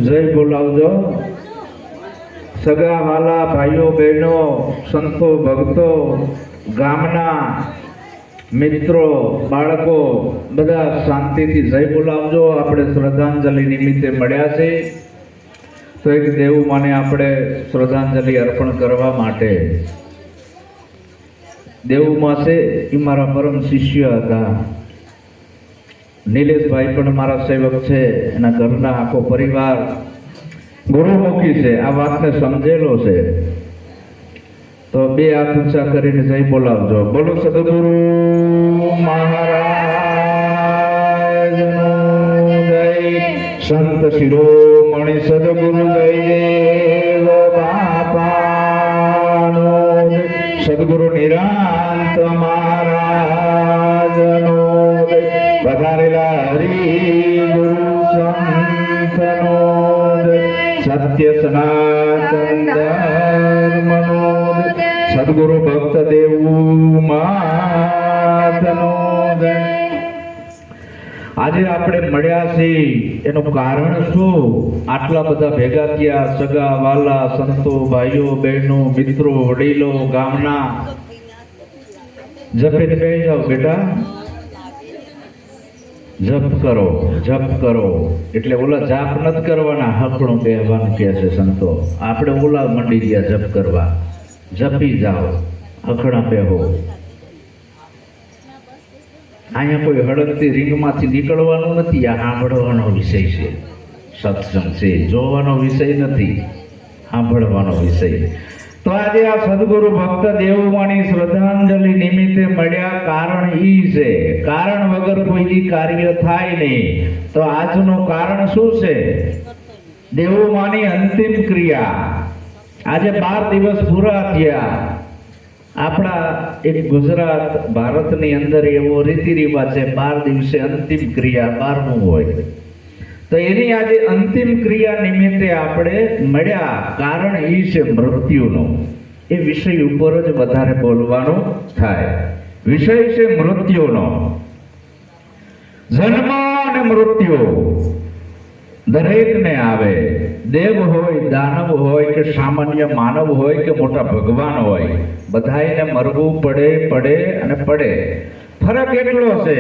જય બોલાવજો. સગા વાલા ભાઈઓ બહેનો, સંતો ભક્તો, ગામના મિત્રો, બાળકો બધા શાંતિથી જય બોલાવજો. આપણે શ્રદ્ધાંજલિ નિમિત્તે મળ્યા છે તો એક દેવમાને આપણે શ્રદ્ધાંજલિ અર્પણ કરવા માટે. દેવમાં છે એ મારા પરમ શિષ્ય હતા. નિલેશભાઈ પણ મારા સેવક છે. એના ઘરના આખો પરિવાર ગુરુમુખી છે, આ વાતને સમજેલો છે. તો બે હાથ ઊંચા કરીને જય બોલાવજો. બોલો સદગુરુ મહારાજનો જય. સંત શિરોમણિ સદગુરુ જયદેવ બાપાનો જય. સદગુરુ નિરાંત મહારાજનો જય. પધારેલા હરિગુરુ સંતનો જય. સત્ય સનાતન ધર્મનો જય. સદગુરુ ભક્ત દેવ માતનો જય. આજે આપણે મળ્યા છીએ એનું કારણ શું? આટલા બધા ભેગા થયા, સગા વાલા, સંતો, ભાઈઓ બહેનો, મિત્રો, વડીલો, ગામના. જપે બેસી જાઓ બેટા, જપ કરો, જપ કરો. એટલે ઓલા જાપ નથી કરવાના, હકણું કહેવાનું કહે છે સંતો. આપણે ઓલા મંડી ગયા જપ કરવા. જપી જાઓ, હકણા પહેવો. અહીંયા કોઈ હળગતી રીંગમાંથી નીકળવાનું નથી. આ સાંભળવાનો વિષય છે, સત્સંગ છે, જોવાનો વિષય નથી, સાંભળવાનો વિષય. તો આજે આ સદગુરુ ભક્ત દેવમાની શ્રદ્ધાંજલિ નિમિત્તે મળ્યા. કારણ ઈ છે, કારણ વગર કોઈ કાર્ય થાય નહીં. તો આજનું કારણ શું છે? દેવમાની અંતિમ ક્રિયા. આજે 12 દિવસ પૂરા થયા. આપણા એક ગુજરાત ભારતની અંદર એવો રીતિ રિવાજ છે, 12 દિવસે અંતિમ ક્રિયા 12મું હોય. તો એની આજે અંતિમ ક્રિયા નિમિત્તે આપણે મળ્યા. કારણ એ છે મૃત્યુનો. એ વિષય ઉપર જ વધારે બોલવાનું થાય. વિષય છે મૃત્યુનો. જન્મ અને મૃત્યુ દરેકને આવે. દેવ હોય, દાનવ હોય કે સામાન્ય માનવ હોય કે મોટા ભગવાન હોય, બધાને મરવું પડે અને પડે. ફરક એટલો છે,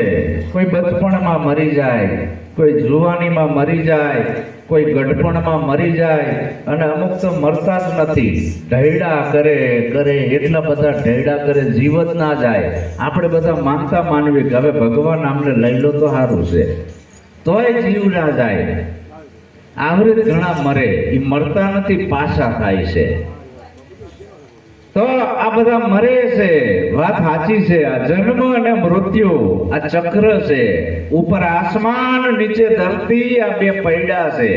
કોઈ બચપણમાં મરી જાય, કોઈ જુવાનીમાં મરી જાય, કોઈ ગઢપણમાં મરી જાય, અને અમુક તો મરતા જ નથી. ઢૈડા કરે એટલા બધા ઢૈડા કરે, જીવ જ ના જાય. આપણે બધા માનતા માનવી કે હવે ભગવાન આમને લઈ લો તો સારું છે, તોય જીવ ના જાય. આવૃત ઘણા મરે, એ મરતા નથી, પાછા થાય છે. તો આ બધા મરે છે, વાત સાચી છે. આ જન્મ અને મૃત્યુ આ ચક્ર છે. ઉપર આસમાન, નીચે ધરતી, આ બે પૈડા છે.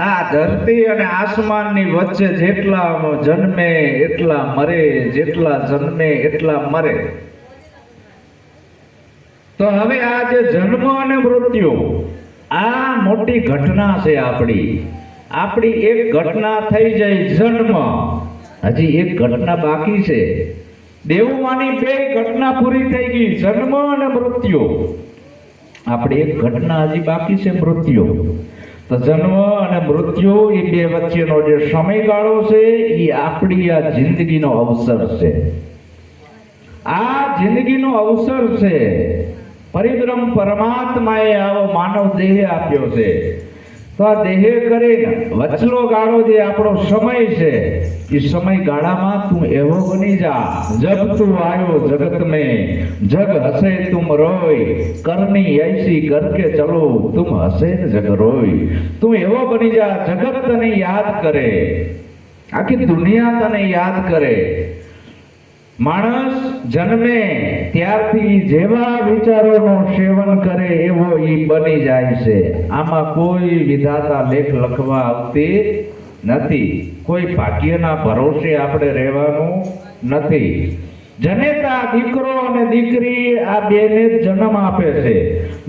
આ ધરતી અને આસમાનની વચ્ચે જેટલા જન્મે એટલા મરે, જેટલા જન્મે એટલા મરે. તો હવે આ જે જન્મ અને મૃત્યુ, આ મોટી ઘટના છે. આપણી એક ઘટના થઈ જાય જન્મ, હજી એક ઘટના બાકી છે. દેવોમાંની 2 ઘટના પૂરી થઈ ગઈ, જન્મ અને મૃત્યુ. આપણી એક ઘટના હજી બાકી છે, મૃત્યુ. તો જન્મ અને મૃત્યુ એ 2 વચ્ચેનો જે સમયગાળો છે એ આપણી આ જિંદગીનો અવસર છે. આ જિંદગીનો અવસર છે. પરિબ્રહ્મ પરમાત્માએ આવો માનવ દેહ આપ્યો છે. તો આ દેહ કરીને વચલો ગાળો જે આપણો સમય છે, એ સમયગાળામાં તું એવો બની જા. જબ તું આયો જગત મેં, જગ હસે તુમ રોય, કરની ऐसी करके चलो तुम हसे जग रोय. તું એવો બની જા, જગત તને યાદ કરે, આખી દુનિયા તને યાદ કરે. માણસ જન્મે ત્યારથી જેવા વિચારોનું સેવન કરે એવો ઈ બની જાય છે. આમાં કોઈ વિધાતા લેખ લખવા આવતી નથી. કોઈ ભાગ્યના ભરોસે આપણે રહેવાનું નથી. જનેતા દીકરો અને દીકરી આ બેને જન્મ આપે છે.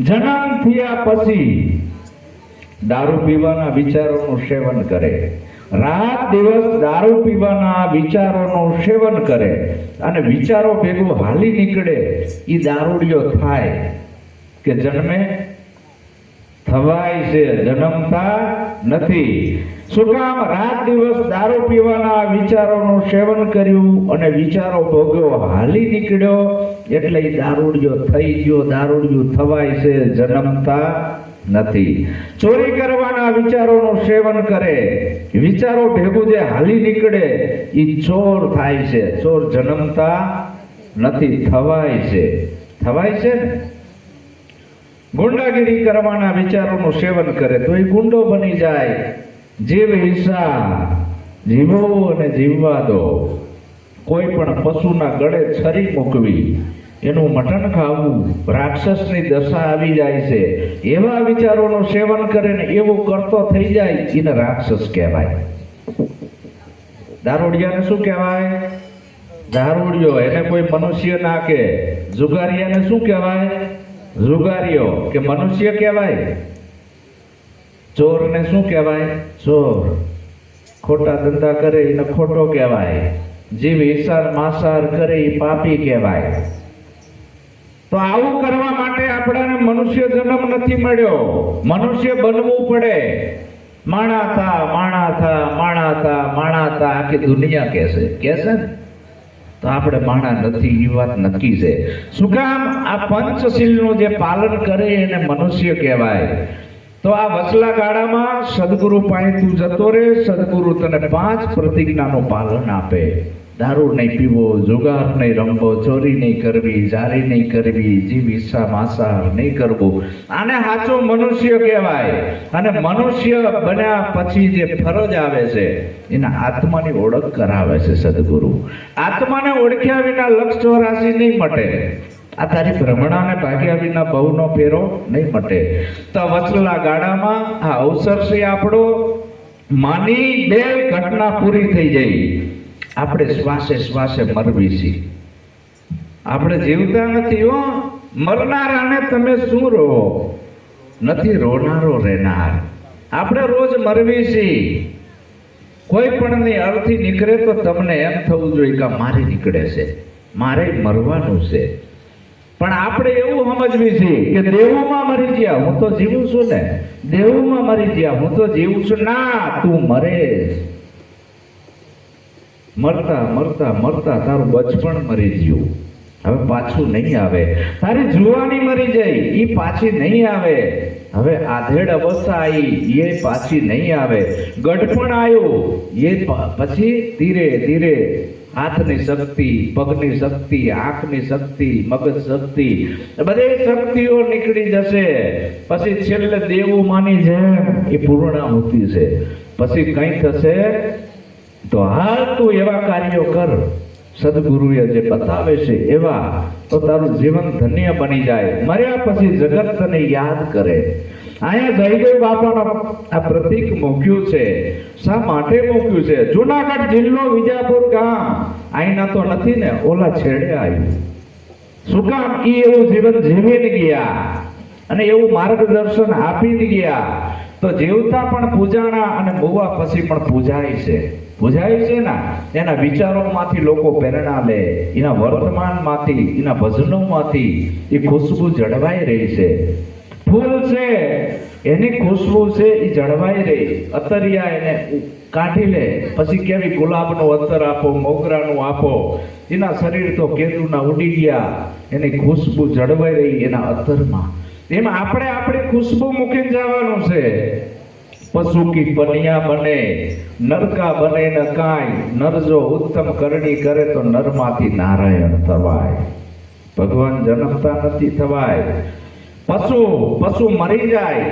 જન્મ થયા પછી દારૂ પીવાના વિચારોનું સેવન કરે, રાત દિવસ દારૂ પીવાના વિચારોનું સેવન કરે, અને વિચારો ભેગું હાલી નીકળે. એ દારૂડિયો થાય કે જન્મે થવાય છે, જન્મતા નથી. શું કામ? રાત દિવસ દારૂ પીવાના વિચારોનું સેવન કર્યું અને વિચારો ભોગ્યો, હાલી નીકળ્યો એટલે ઈ દારૂડિયો થઈ ગયો. દારૂડિયું થવાય છે, જન્મતા નથી. ચોરી કરવાના વિચારોનું સેવન કરે, વિચારો ભેગું જે હાલી નીકળે ઈ ચોર થાય છે. ચોર જન્મતા નથી, થવાય છે. થવાય છે ને. ગુંડાગીરી કરવાના વિચારોનું સેવન કરે તો એ ગુંડો બની જાય. જીવ હિંસા, જીવો અને જીવવા દો. કોઈ પણ પશુના ગળે છરી મૂકવી, એનું મટન ખાવું, રાક્ષસની દશા આવી જાય છે. એવા વિચારોનું સેવન કરે ને એવું કરતો થઈ જાય, એને રાક્ષસ કહેવાય. દારૂડિયાને શું કહેવાય? દારૂડિયો. એને કોઈ મનુષ્ય ના કે. જુગારિયાને શું કહેવાય? જુગારીઓ કે મનુષ્ય કહેવાય. ચોરને શું કહેવાય? ચોર. ખોટા ધંધા કરે એને ખોટો કહેવાય. જીવ હિંસા માંસાહાર કરે એ પાપી કહેવાય. તો આવું કરવા માટે આપણને મનુષ્ય જન્મ નથી મળ્યો. મનુષ્ય બનવું પડે. માણા થા, માણા થા, માણા થા, માણા થા આખી દુનિયા કહેશે ને. તો આપણે માણા નથી, એ વાત નક્કી છે. શું કામ? આ પંચશીલનું જે પાલન કરે એને મનુષ્ય કહેવાય. તો આ વચલા ગાળામાં સદગુરુ પાસે તું જતો રે, સદગુરુ તને 5 પ્રતિજ્ઞાનું પાલન આપે. દારૂ નહીં પીવો, જુગાર નહીં રમવો, ચોરી નહીં કરવી, જારી નહીં કરવી, જીવ હિંસા માંસાહાર નહીં કરવું. આને સાચો મનુષ્ય કહેવાય. અને મનુષ્ય બન્યા પછી જે ફરજ આવે છે એના આત્માની ઓળખ કરાવે છે સદગુરુ. આત્માને ઓળખ્યા વિના લક્ષ 84 નહીં મટે. આ તારી ભ્રમણાને ભાગ્યા વિના બહુનો ફેરો નહીં મટે. તો વચલા ગાળામાં આ અવસર છે આપણો. માની 2 ઘટના પૂરી થઈ જાય. આપણે શ્વાસે શ્વાસે મરવી છીએ. આપણે જીવતા નથી હો. મરનારાને તમે શું રો? નથી રોનારો રહેનાર. આપણે રોજ મરવી છીએ. કોઈ પણ ની અર્થી નીકળે તો તમને એમ થવું જોઈએ કે મારે નીકળે છે, મારે મરવાનું છે. પણ આપણે એવું સમજવી છીએ કે દેવુમાં મરી ગયા, હું તો જીવું છું ને. દેવુમાં મરી ગયા, હું તો જીવું છું. ના, તું મરે. મરતા મરતા મરતા તારું બચપણ મરી ગયું, હવે પાછું નહીં આવે. તારી જુવાની મરી જાય, એ પાછી નહીં આવે. હવે આધેડ અવસ્થા આવી, એ પાછી નહીં આવે. ગઢપણ આવ્યું, એ પછી ધીરે ધીરે હાથની શક્તિ, પગની શક્તિ, આંખની શક્તિ, મગજ શક્તિ, બધી શક્તિઓ નીકળી જશે. પછી છેલ્લે દેવું માની જેમ એ પૂર્ણાહુતિ છે. પછી કઈ થશે તો હાલ તું એવા કાર્યો કર સદગુરુએ જે બતાવે છે એવા, તો તારું જીવન ધન્ય બની જાય. મર્યા પછી જગત તને યાદ કરે. અહીંયા જયદેવ બાપાનો આ પ્રતીક મૂક્યું છે. શા માટે મૂક્યું છે? જુનાગઢ જિલ્લો, વિજાપુર ગામ. અહીંના તો નથી ને, ઓલા છેડે આવ્યું. શું કામ? ઈ એવું જીવન જીવીને ગયા અને એવું માર્ગદર્શન આપીને ગયા. તો જીવતા પણ પૂજાણા અને મોવા પછી પણ પૂજાય છે. પૂજાય છે ને, એના વિચારોમાંથી લોકો પ્રેરણા લે, એના વર્તમાનમાંથી, એના ભજનોમાંથી એ ખુશ્બુ જળવાઈ રહી છે. ફૂલ છે એની ખુશ્બુ છે એ જળવાઈ રહી. અતરિયા એને કાઢી લે, પછી કેવી ગુલાબનું અત્તર આપો, મોગરાનું આપો. એના શરીર તો કેદુના ઉડી ગયા, એની ખુશ્બુ જળવાઈ રહી એના અત્તરમાં. એમાં આપણે આપણી ખુશ્બુ મૂકીને જવાનું છે. પશુ કી પનિયા બને, નરકા બને ન કાંઈ. નર જો ઉત્તમ કરણી કરે તો નરમાંથી નારાયણ થવાય. ભગવાન જન્મતા નથી, થવાય. પશુ મરી જાય,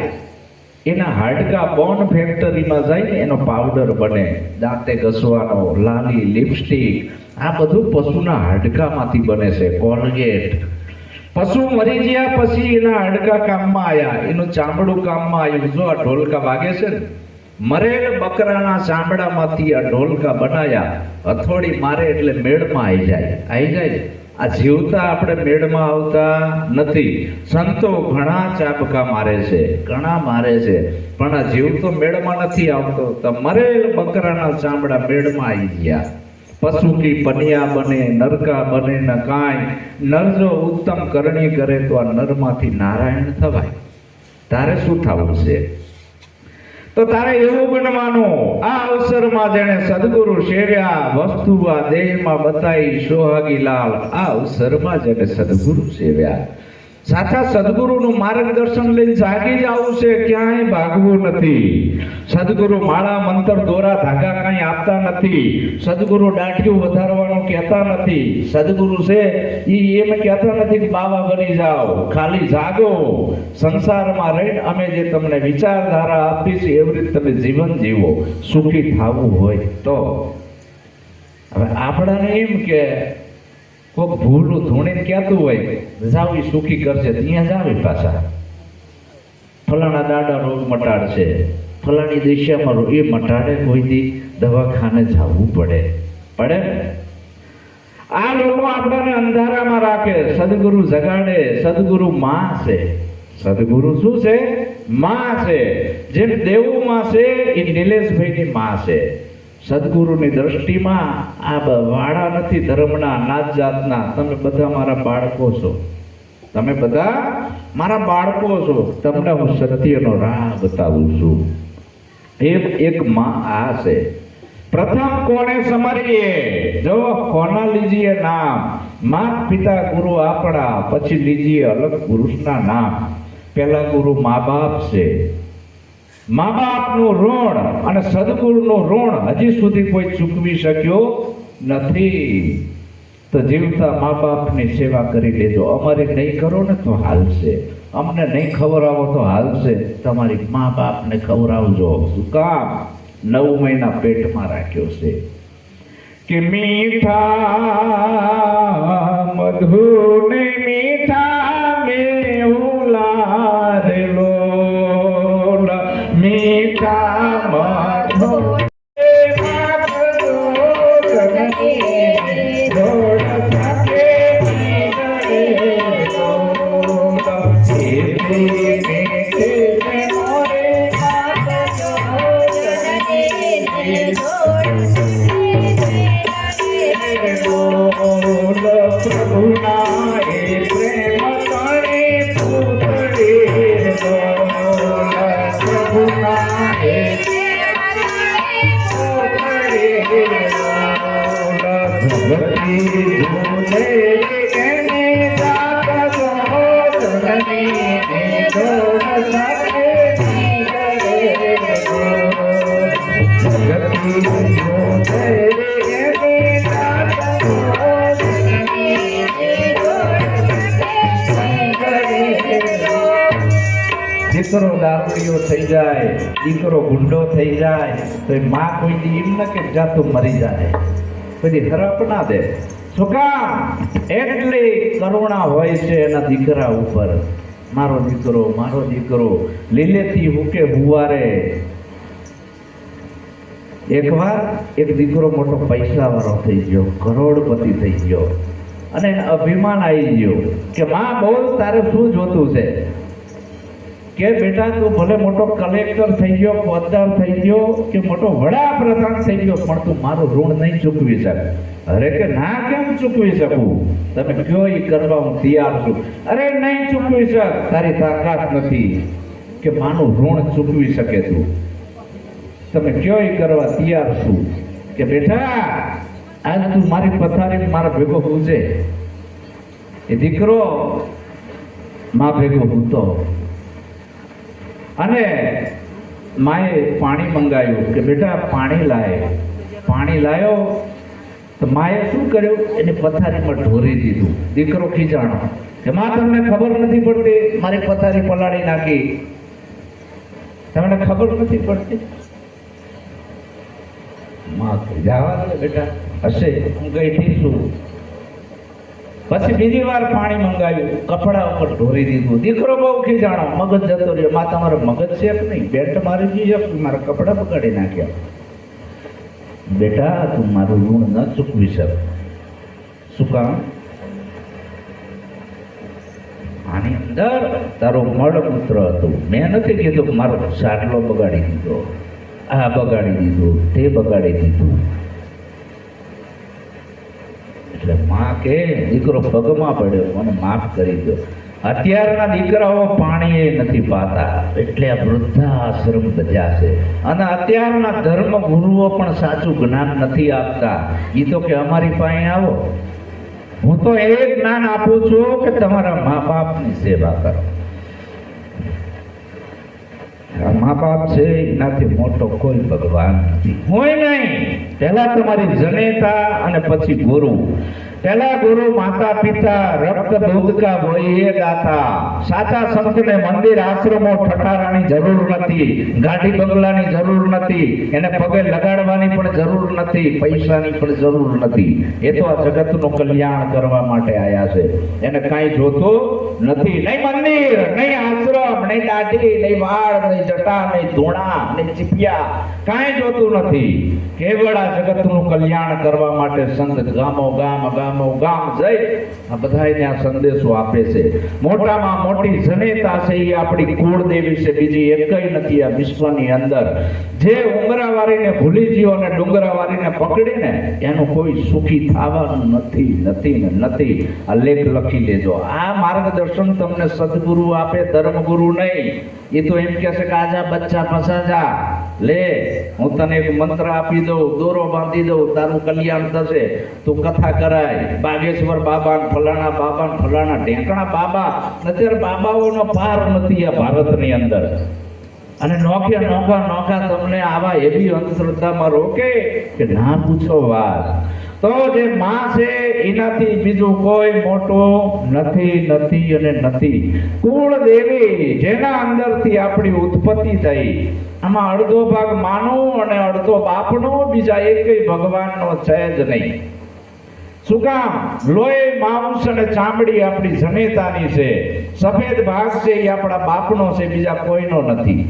એના હાડકા બોન ફેક્ટરીમાં જાય ને એનો પાવડર બને, દાંતે ઘસવાનો, લાલી, લિપસ્ટિક, આ બધું પશુના હાડકામાંથી બને છે. કોલગેટ. પશુ મરી ગયા પછી એના હાડકા કામમાં આવ્યા, એનું ચામડું કામમાં આવ્યું. જો આ ઢોલકા વાગે છે ને, મરેલ બકરાના ચામડામાંથી આ ઢોલકા બનાયા. હથોડી મારે એટલે મેળમાં આવી જાય. આ જીવતા આપણે મેળમાં આવતા નથી. સંતો ઘણા ચાબકા મારે છે, ઘણા મારે છે, પણ આ જીવતો મેળમાં નથી આવતો. તો મરેલ બકરાના ચામડા મેળમાં આવી ગયા. પશુ કી પનિયા બને, નરકા બને ન કાંઈ. નર જો ઉત્તમ કરણી કરે તો આ નરમાંથી નારાયણ થવાય. તારે શું થવું છે? તો તારે એવું બનવાનું, આ અવસરમાં જેને સદગુરુ સેવ્યા, વસ્તુ આ દેહમાં બતાઈ સોહાગી લાલ, આ અવસરમાં જેને સદગુરુ સેવ્યા, સાચા સદગુરુનું માર્ગદર્શન લઈને જાગી જવું છે, ક્યાંય ભાગવું નથી. સદગુરુ માળા મંત્ર દોરા ધાગા કાંઈ આપતા નથી. સદગુરુ દાઢિયું વધારવાનું કહેતા નથી. સદગુરુ છે ઈ એમ કહેતા નથી કે બાવા બની જાઓ. ખાલી જાગો, સંસારમાં રહીને અમે જે તમને વિચારધારા આપી છે એવી રીતે તમે જીવન જીવો, સુખી થવું હોય તો. હવે આપણાને એમ કે કોક ભૂલું ધૂણીને કહેતું હોય જાવ ઈ સુખી કરશે, ત્યાં જાવી પાછા ફલાણા દાડા રોગ મટાડશે, ફલાણી દિશામાં એ મટાડે, કોઈ દી દવાખાને જવું પડે પડે. આ લોકો આપણને અંધારામાં રાખે, સદગુરુ જગાડે. સદગુરુ માં છે. સદગુરુ શું છે? માં છે. જેમ દેવું માં છે એ નિલેશભાઈની માં છે. સદગુરુની દ્રષ્ટિમાં આ વાળા નથી ધર્મના, નાત જાતના. તમે બધા મારા બાળકો છો, તમે બધા મારા બાળકો છો. તમને હું સત્યનો રાહ બતાવું છું. એક માં આ છે. પ્રથમ કોને સમરીએ? જો કોના લીજીએ નામ? માત પિતા ગુરુ આપણા, પછી લીજીએ અલગ પુરુષના નામ. પહેલા ગુરુ મા બાપ છે. મા બાપનું ઋણ અને સદગુરુનું ઋણ હજી સુધી કોઈ ચૂકવી શક્યો નથી. તો જીવતા મા બાપની સેવા કરી લેજો. અમારી નહીં કરો ને તો હાલશે, અમને નહીં ખવડાવો તો હાલશે. તમારી મા બાપને ખવડાવજો. શું કામ? 9 મહિના પેટમાં રાખ્યો છે કે મીઠા મધુને મીઠા મેઉલા રેલો, મીઠા મધુ દીકરો દારૂડિયો થઈ જાય, દીકરો ગુંડો થઈ જાય તો એ માં કોઈ દી એમ ન કે જાતું મરી જાય, કોઈ હરપ ના દે. શું કામ? એટલી કરુણા હોય છે એના દીકરા ઉપર. મારો દીકરો લીલેથી હુકે હુવારે. એકવાર એક દીકરો મોટો પૈસાવાળો થઈ ગયો, કરોડપતિ થઈ ગયો, અને એને અભિમાન આવી ગયો કે માં બોલ તારે શું જોતું છે? કે બેટા તું ભલે મોટો કલેક્ટર થઈ ગયો, પદદાર થઈ ગયો કે મોટો વડાપ્રધાન થઈ ગયો, પણ તું મારું ઋણ નહીં ચૂકવી શકે. અરે કે ના, કેમ ચૂકવી શકું? તમે કયો એ કરવા હું તૈયાર છું. અરે નહીં ચૂકવી શક, તારી તાકાત નથી કે માનું ઋણ ચૂકવી શકે તું. તમે કયો એ કરવા તૈયાર છું કે બેટા આજ તું મારી પથારી મારા ભેગો પૂછે. એ દીકરો માં ભેગો પૂછતો અને માએ પાણી મંગાવ્યું કે બેટા પાણી લાય. પાણી લાયો તો માએ શું કર્યું? એની પથારીમાં ઢોરી દીધું. દીકરો ખીજાણો કે માં તમને ખબર નથી પડતી, મારી પથારી પલાળી નાખી, તમને ખબર નથી પડતી. માં જવા દે બેટા, હશે હું ગઈ છું. પછી બીજી વાર પાણી મંગાવ્યું, કપડા ઉપર ઢોરી દીધું. દીકરો બહુ ખીજાણો, મગજ જતો રહ્યો. માં તમારો મગજ છે કે નહીં? બેટ મારી ગઈ, મારા કપડા બગાડી નાખ્યા. બેટા તું મારું ઋણ ન ચૂકવી શક. શું કામ? આની અંદર તારો મળમૂત્ર હતું. મેં નથી કીધું કે મારો સાટલો બગાડી દીધો, આ બગાડી દીધું, તે બગાડી દીધું. એટલે માં કે દીકરો પગમાં પડ્યો, મને માફ કરી દો. અત્યારના દીકરાઓ પાણી નથી પાતા એટલે આ વૃદ્ધાશ્રમ બધા છે. અને અત્યારના ધર્મ ગુરુઓ પણ સાચું જ્ઞાન નથી આપતા. એ તો કે અમારી પાસે આવો, હું તો એ જ્ઞાન આપું છું કે તમારા મા બાપની સેવા કરો. મા બાપ છે એનાથી મોટો કોઈ ભગવાન નથી, હોય નહીં. પહેલા તમારી જનેતા અને પછી ગુરુ. પહેલા ગુરુ માતા પિતા રક્ત દૂધકા હોય એ ગાતા. સાચા સંતને મંદિર આશ્રમો ઠઠારાની જરૂર નથી, ગાડી બંગલાની જરૂર નથી, એને પગે લગાડવાની પણ જરૂર નથી, પૈસાની પણ જરૂર નથી. એ તો આ જગતનું કલ્યાણ કરવા માટે આયા છે. એને કાંઈ જોતું નથી, નહીં મંદિર, નહીં આશ્રમ, નહીં દાઢી, નહીં વાળ, નહીં જટા, નહીં ધૂણા, નહીં ચીપિયા, કાંઈ જોતું નથી. કેવળ આ જગતનું કલ્યાણ કરવા માટે સંત ગામો ગામ જઈ આ બધાને આ સંદેશો આપે છે. મોટામાં મોટી જનેતા છે એ આપણી કુળદેવી છે, બીજી એકય નથી આ વિશ્વની અંદર. જે ઉમરાવાળીને ભૂલી ગયો અને ડુંગરાવાળીને પકડીને એનું કોઈ સુખી થવાનું નથી. આ લેખ લખી લેજો. આ માર્ગદર્શન તમને સદગુરુ આપે, ધર્મગુરુ નહીં. એ તો એમ કહે છે કે આજા બચ્ચા પસાજા લે, હું તને એક મંત્ર આપી દઉં, દોરો બાંધી દઉં, તારું કલ્યાણ થશે, તું કથા કરાય. બાગેશ્વર બાબા, ફલાણા બાબા, ફલાણા ઢેંકણા બાબા. અત્યારે બાબાઓનો પાર નથી આ ભારતની અંદર. અને નોખા તમને આવા એવી અંધશ્રદ્ધામાં રોકે કે ના પૂછો વાત. તો જે માં છે એનાથી બીજું કોઈ મોટું નથી. કુળ દેવી જેના અંદરથી આપણી ઉત્પત્તિ થઈ, આમાં અડધો ભાગ માનું અને અડધો બાપનો, બીજા એકેય ભગવાનનો છે જ નહીં. શું કામ? લોહી માંસ અને ચામડી આપણી જનેતાની છે, સફેદ ભાગ છે એ આપણા બાપનો છે, બીજા કોઈનો નથી.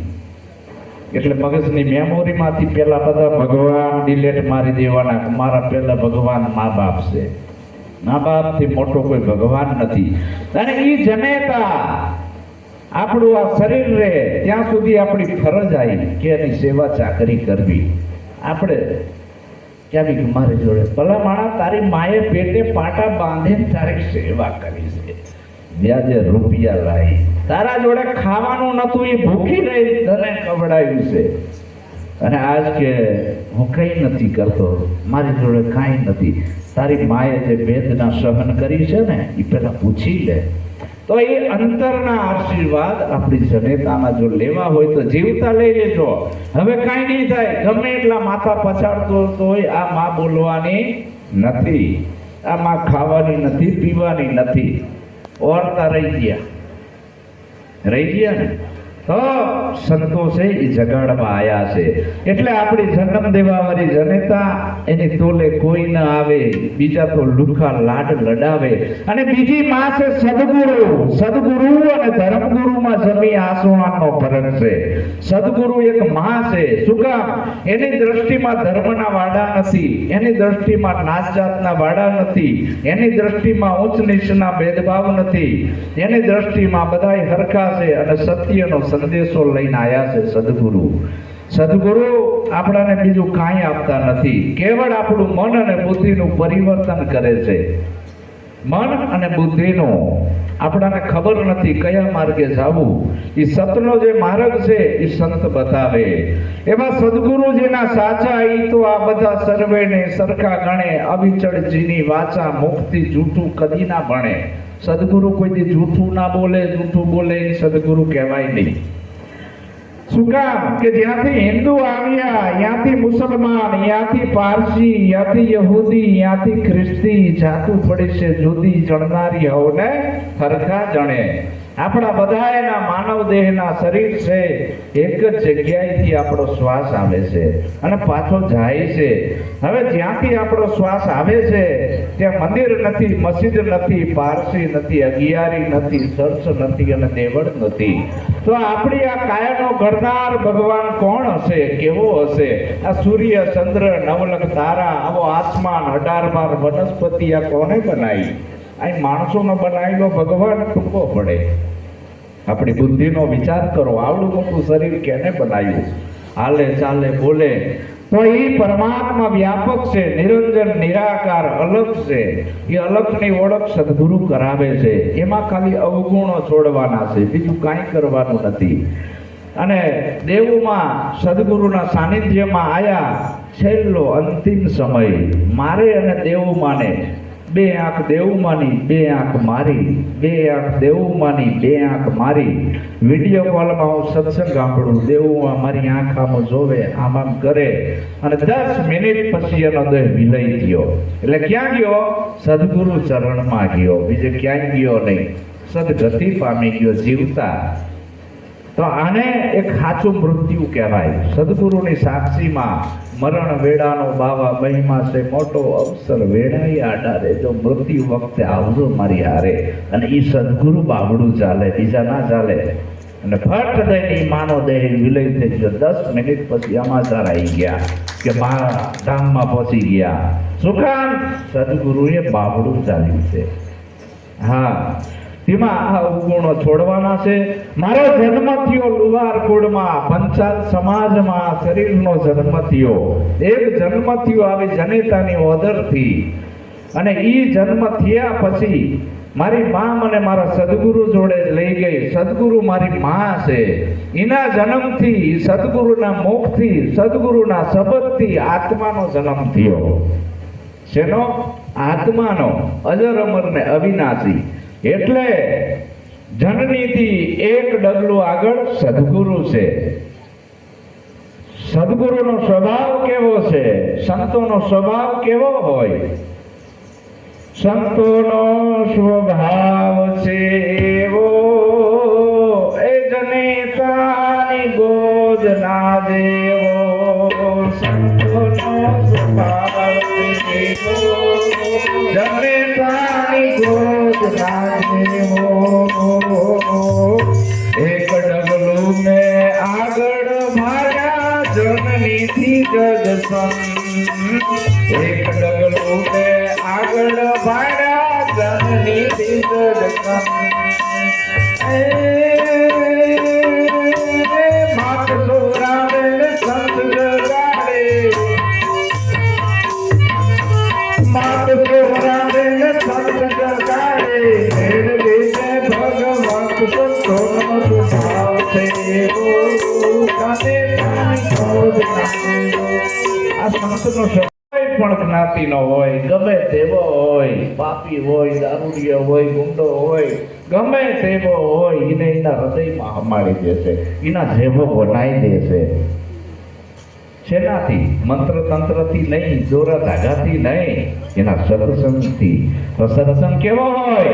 એટલે મગજની મેમોરીમાંથી પેલા બધા ભગવાન ડિલેટ મારી દેવાના. મારા પેલા ભગવાન મા બાપ છે, મા બાપથી મોટો કોઈ ભગવાન નથી. અને એ જનેતા આપણું આ શરીર રહે ત્યાં સુધી આપણી ફરજ આવી કે એની સેવા ચાકરી કરવી. આપણે ક્યાં મારી જોડે ભલા માણા તારી માએ પેટે પાટા બાંધીને તારી સેવા કરી છે, વ્યાજે રૂપિયા લાવી, તારા જોડે ખાવાનું નતું એ ભૂખી રહી તને ખવડાવ્યું છે. અને આજ કે હું કઈ નથી કરતો, મારી જોડે કાંઈ નથી. તારી માએ જે વેદના સહન કરી છે ને એ પેલા પૂછી લે. તો એ અંતરના આશીર્વાદ આપણી જનેતાના જો લેવા હોય તો જીવતા લઈ લેજો. હવે કાંઈ નહીં થાય, ગમે એટલા માથા પછાડતો હોય, આ માં બોલવાની નથી, આ માં ખાવાની નથી, પીવાની નથી. ઓરતા રહી ગયા ને તો સંતોષે એ જગાડવા આયા છે. એટલે આપણી જન્મ દેવાવાળી જનેતા એની તોલે કોઈ ન આવે, બીજા તો લુખા લાડ લડાવે. અને બીજી માં છે સદગુરુ અને ધર્મગુરુમાં જમી આસમાનનો ફરક છે. સદગુરુ એક માં છે. શું કામ? એની દ્રષ્ટિમાં ધર્મના વાડા નથી, એની દ્રષ્ટિમાં નાત જાતના વાડા નથી, એની દ્રષ્ટિમાં ઉચ્ચ નીચના ભેદભાવ નથી, એની દ્રષ્ટિમાં બધાય હરખા છે અને સત્યનો સંદેશો લઈને આયા છે સદગુરુ. આપણાને બીજું કાંઈ આપતા નથી, કેવળ આપણું મન અને બુદ્ધિનું પરિવર્તન કરે છે. મન અને બુદ્ધિનું આપણાને ખબર નથી કયા માર્ગે જવું. એ સતનો જે માર્ગ છે એ સંત બતાવે. એમાં સદગુરુજીના સાચા ઈ તો આ બધા સર્વેને સરખા ગણે, અવિચળજીની વાચા મુક્તિ જૂઠું કદી ના ભણે. સદગુરુ કોઈ જૂઠું ના બોલે, જૂઠું બોલે એ સદગુરુ કહેવાય નહીં. શું કામ? કે જ્યાંથી હિન્દુ આવ્યા, ત્યાંથી મુસલમાન, ત્યાંથી પારસી, ત્યાંથી યહૂદી, ત્યાંથી ખ્રિસ્તી, જાતું પડી છે જુદી, જણનારી હવને હરખા જણે. આપણા બધાના માનવ દેહના શરીર છે, એક જ જગ્યાએથી આપણો શ્વાસ આવે છે અને પાછો જાય છે. હવે જ્યાંથી આપણો શ્વાસ આવે છે ત્યાં મંદિર નથી, મસ્જિદ નથી, પારસી નથી, અગિયારી નથી, ચર્ચ નથી અને દેવળ નથી. તો આપણી આ કાયાનો ઘડનાર ભગવાન કોણ હશે, કેવો હશે? આ સૂર્ય, ચંદ્ર, નવલખ તારા, આવો આસમાન, 18 વનસ્પતિ આ કોને બનાવી? અહીં માણસોનો બનાવેલો ભગવાન ટૂંકો પડે. આપણી બુદ્ધિનો વિચાર કરો, આવડું મોટું શરીર કેને બનાવ્યું? હાલે ચાલે બોલે તો એ પરમાત્મા વ્યાપક છે, નિરંજન નિરાકાર અલગ છે. એ અલગની ઓળખ સદગુરુ કરાવે છે. એમાં ખાલી અવગુણો છોડવાના છે, બીજું કાંઈ કરવાનું નથી. અને દેવોમાં સદગુરુના સાનિધ્યમાં આયા છેલ્લો અંતિમ સમય. મારે અને દેવોમાંને બે આંખ દેવમાંની, બે આંખ મારી, બે આંખ દેવમાંની, બે આંખ મારી. વિડીયો કોલમાં હું સત્સંગ સાંભળું, દેવમાં મારી આંખ આમ જોવે, આમ આમ કરે, અને 10 મિનિટ પછી એનો દેહ વિલય થયો. એટલે ક્યાં ગયો? સદગુરુ ચરણમાં ગયો, બીજે ક્યાંય ગયો નહીં. સદગતિ પામી ગયો જીવતા. તો આને એક સાચું મૃત્યુ કહેવાય. સદગુરુની સાક્ષીમાં મરણ વેડાનો બાવા મહિમા છે મોટો, અવસર વેડાઈ આડારે, જો મૃત્યુ વખતે આવજો મારી હારે. અને ઈ સદગુરુ બાવડું ચાલે, બીજા ના ચાલે. અને ફટ દઈને માનો દેહ વિલય થઈ ગયો. 10 મિનિટ પછી સમાચાર આવી ગયા કે મારા ધામમાં પહોંચી ગયા. શું કામ? સદગુરુએ બાવડું ચાલ્યું છે. હા, તેમાં આ અવગુણો છોડવાના છે. મારો જન્મ થયો લુવાર કુળમાં, પંચાલ સમાજમાં શરીરનો જન્મ થયો. એક જન્મ થયો આવી જનેતાની ઓદરથી. અને ઈ જન્મ થયા પછી મારી મા મને મારા સદગુરુ જોડે જ લઈ ગઈ. સદગુરુ મારી મા છે. એના જન્મથી, સદગુરુના મુખથી, સદગુરુના શબ્દથી આત્માનો જન્મ થયો. શેનો? આત્માનો. અજર અમર ને અવિનાશી. એટલે જનનીથી એક ડગલું આગળ સદગુરુ છે. સદગુરુનો સ્વભાવ કેવો છે? સંતોનો સ્વભાવ કેવો હોય? સંતોનો સ્વભાવ છે એવો, એ જનેતાની ગોદ ના દેવો. સંતોનો સ્વભાવ છે એવો, જનેતાની ગોદ ના દેવો. એક ડગલું ને આગળ ભાગ્યા જનનીથી જગસન. એક ડગલું ને આગળ ભાગ્યા જનનીથી જગસન. માત સોરાવે સંત જગાડે, માત સોરાવે સંત જગાડે. ભગવંત સંતોનો સ્વભાવ છે એવો, આ સંતનો પણ જ્ઞાતિનો હોય, ગમે તેવો હોય, પાપી હોય, દારૂડિયો હોય, ગુંડો હોય, ગમે તેવો હોય, એને એના હૃદયમાં હમાડી દેશે, એના જેવો બનાવી દેશે. શેનાથી? મંત્ર તંત્રથી નહીં, દોરા ધાગાથી નહીં, એના સત્સંગથી. તો સત્સંગ કેવો હોય?